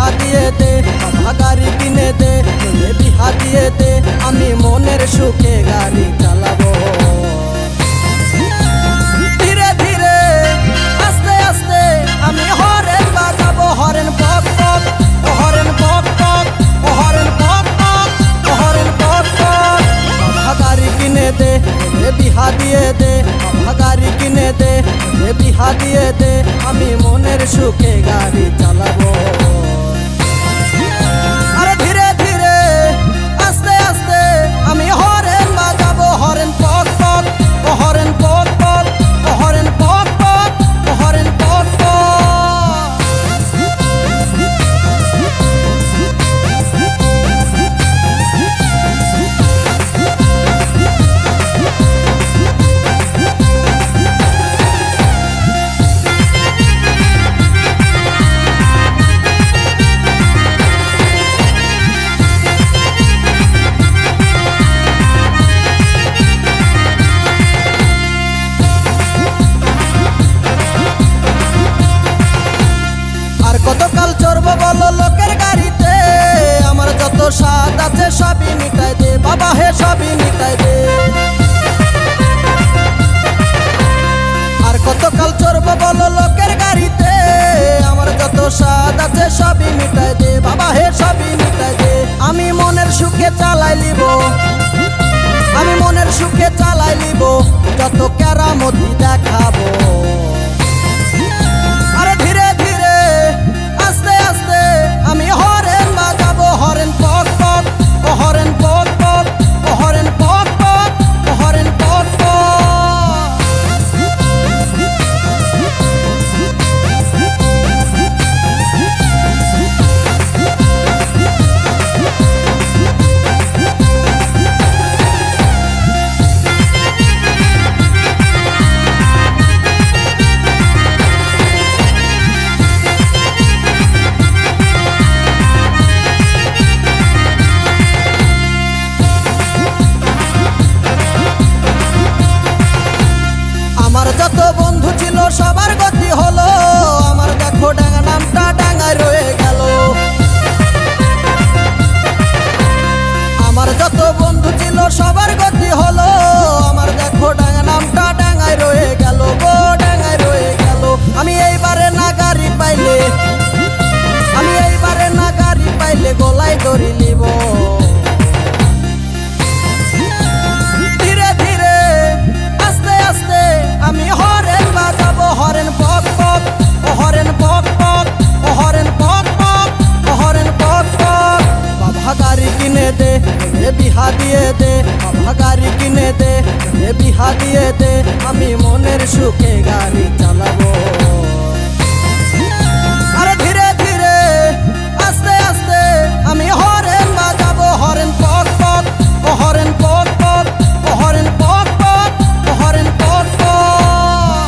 বিহা দিয়ে দে বাবা গাড়ি কিনে দে বিহা দিয়ে দে আমি মনের সুখে গাড়ি চালাবো ধীরে ধীরে আস্তে আস্তে আমি হরেন বাজাবো হরেন পক পক ও হরেন পক পক ও হরেন পক পক ও হরেন পক পক বাবা গাড়ি কিনে দে বিহা দিয়ে দে বাবা গাড়ি কিনে দে বিহা দিয়ে দে আমি মনের সুখে গাড়ি চালাবো আরে ধীরে ধীরে আস্তে আস্তে আমি হরেন বাজাবো হরেন পক পক ও হরেন পক পক ও হরেন পক পক ও হরেন পক পক কতকাল চড়বো বলো লোকের গাড়িতে আমার যত স্বাদ আছে সবই মিটাই দে বাবা হে সবই মিটাই দে আর কতকাল চড়বো বলো লোকের গাড়িতে আমার যত স্বাদ আছে সবই মিটাই দে বাবা হে সবই মিটাই দে আমি মনের সুখে চালাই লিব আমি মনের সুখে চালাই লিব যত কেরামতি দেখাবো আরে ধীরে ধীরে আস্তে আস্তে আমি হরেন বাজাবো হরেন পক পক ও হরেন পক পক ও হরেন পক পক ও হরেন পক পক আমার যত বন্ধু ছিল সবার গতি হলো আমার দেখো ডাঙ্গা নামটা ডাঙ্গায় রয়ে গেল আমার যত বন্ধু ছিল সবার গতি হলো আমার দেখো ডাঙ্গা নামটা ডাঙ্গায় রয়ে গেল গো ডাঙ্গায় রয়ে গেল আমি এইবারে না গাড়ি পাইলে আমি এইবারে না গাড়ি পাইলে গলায় দড়ি নিব ধীরে ধীরে আস্তে আস্তে আমি হরেন বাজাবো হরেন পক পক ও হরেন পক পক ও হরেন পক পক ও হরেন পক পক বাবা গাড়ি কিনে দে বিহা দিয়ে দে বাবা গাড়ি কিনে দে বিহা দিয়ে দে আমি মনের সুখে গাড়ি চালাবো